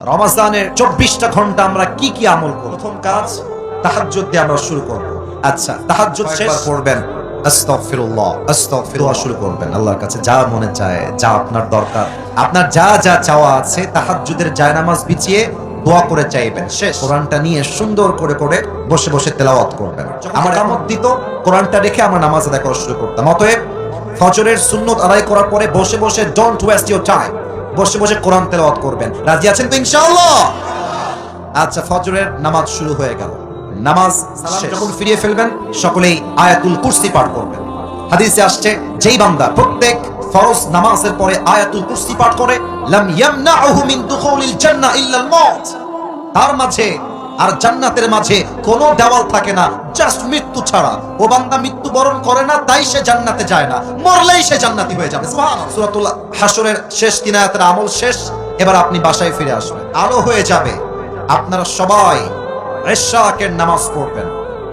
রমজানের 24টা ঘন্টা আমরা কি কি আমল করব? প্রথম কাজ তাহাজ্জুদ দিয়ে আমরা শুরু করব। আচ্ছা, তাহাজ্জুদ শেষ করবেন আস্তাগফিরুল্লাহ আস্তাগফিরুল্লাহ শুরু করবেন। আল্লাহর কাছে যা মনে চায়, যা আপনার দরকার, আপনার যা যা চাওয়া আছে তাহাজ্জুদের জায়নামাজ বিছিয়ে দোয়া করে চাইবেন। শেষ কোরআনটা নিয়ে সুন্দর করে করে বসে বসে তেলাওয়াত করবেন। আমার কামত দিত কোরআনটা রেখে আমরা নামাজ আদায় করা শুরু করতাম। অতএব ফজরের সুন্নত আদায় করার পরে বসে বসে ডোন্ট ওয়েস্ট ইওর টাইম, বসে বসে কোরআন তেলাওয়াত করবেন। রাজি আছেন তো ইনশাআল্লাহ? আচ্ছা, ফজরের নামাজ শুরু হয়ে গেল। নামাজ সালাম যখন ফিরিয়ে ফেলবেন সকলেই আয়াতুল কুরসি পাঠ করবেন। হাদিসে আসছে যেই বান্দা প্রত্যেক ফরজ নামাজের পরে আয়াতুল কুরসি পাঠ করে লাম ইয়ামনাউহু মিন দুখুলিল জান্নাহ ইল্লাল মাউত, তার মাঝে আর জান্নাতের মাঝে কোনো দেওয়াল থাকে না, জাস্ট মৃত্যু ছাড়া। ও বান্দা মৃত্যুবরণ করে না, তাই সে জান্নাতে যায় না, মরলেই সে জান্নাতি হয়ে যাবে। সুবহানাল্লাহ। সূরাতুল হাশরের শেষ 3 আয়াতের আমল শেষ। এবার আপনি বাসায় ফিরে আসবেন, আলো হয়ে যাবে। আপনারা সবাই ইশরাকের নামাজ পড়বেন।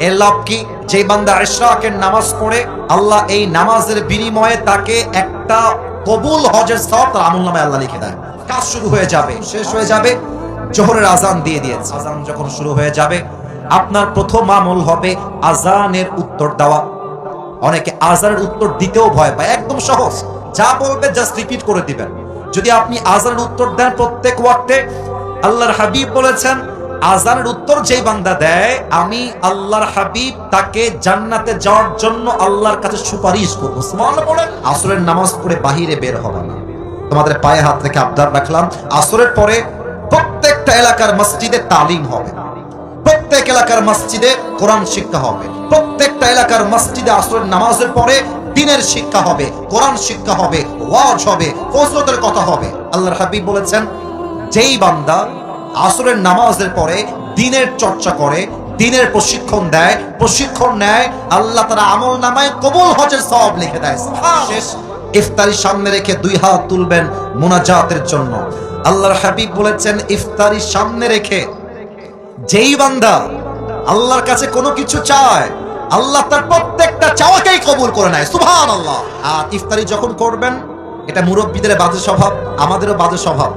এর লাভ কি? যে বান্দা ইশরাকের নামাজ পড়ে আল্লাহ এই নামাজের বিনিময়ে তাকে একটা কবুল হজের সওয়াব তার আমলনামায় আল্লাহ লিখে দেয়। কাজ শুরু হয়ে যাবে, শেষ হয়ে যাবে। জোহরের আজান দিয়ে দিয়েছে, আজান যখন শুরু হয়ে যাবে আপনার প্রথম আমল হবে আজানের উত্তর দেওয়া। অনেকে আজানের উত্তর দিতেও ভয় পায়, একদম সহজ, যা বলবে জাস্ট রিপিট করে দিবেন। যদি আপনি আজানের উত্তর দেন প্রত্যেক ওয়াক্তে, আল্লাহর হাবিব বলেছেন আজানের উত্তর যেই বান্দা দেয় আমি আল্লাহর হাবিব তাকে জান্নাতে যাওয়ার জন্য আল্লাহর কাছে সুপারিশ করবো। সুবহানাল্লাহ বলেন। আসরের নামাজ পড়ে বাহিরে বের হবে না। তোমাদের পায়ে হাত রেখে আবদার রাখলাম, আসরের পরে প্রত্যেকটা এলাকার মসজিদে তালিম হবে, প্রত্যেক এলাকার মসজিদে কোরআন শিক্ষা হবে, প্রত্যেকটা এলাকার মসজিদে আসরের নামাজের পরে দ্বীনের শিক্ষা হবে, কোরআন শিক্ষা হবে, ওয়াজ হবে, ফজিলতের কথা হবে। আল্লাহর হাবিব বলেছেন যেই বান্দা আসরের নামাজের পরে দ্বীনের চর্চা করে, দ্বীনের প্রশিক্ষণ দেয়, প্রশিক্ষণ নেয়, আল্লাহ তার আমলনামায় কবুল হজের সওয়াব লিখে দেয়। শেষ ইফতারি সামনে রেখে 2 হাত তুলবেন মুনাজাতের জন্য। আল্লাহর হাবিব বলেছেন ইফতারি সামনে রেখে যেই বান্দা আল্লাহর কাছে কোনো কিছু চায় আল্লাহ তার প্রত্যেকটা চাওয়াকেই কবুল করে নেয়। সুবহানাল্লাহ। আর ইফতারি যখন করবেন, এটা মুরব্বীদের বাজে স্বভাব, আমাদেরও বাজে স্বভাব,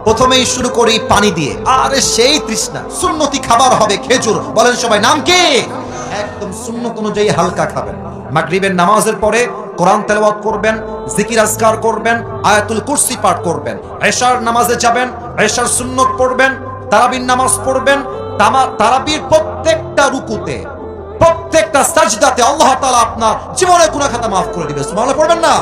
প্রথমেই শুরু করি পানি দিয়ে। আরে সেই তৃষ্ণা, সুন্নতি খাবার হবে খেজুর। বলেন সবাই নাম কি? একদম সুন্নত অনুযায়ী হালকা খাবেন। মাগরিবের নামাজের পরে কোরআন তেলাওয়াত করবেন, জিকির আজকার করবেন, আয়াতুল কুরসি পাঠ করবেন। এশার নামাজে যাবেন, এশার সুন্নত পড়বেন, তারাবির নামাজ পড়বেন। তারাবির প্রত্যেকটা রুকুতে, প্রত্যেকটা সাজদাতে আল্লাহ তাআলা আপনার জীবনের গুনাহ খাতা মাফ করে দিবেন। সুবহানাল্লাহ পড়বেন না?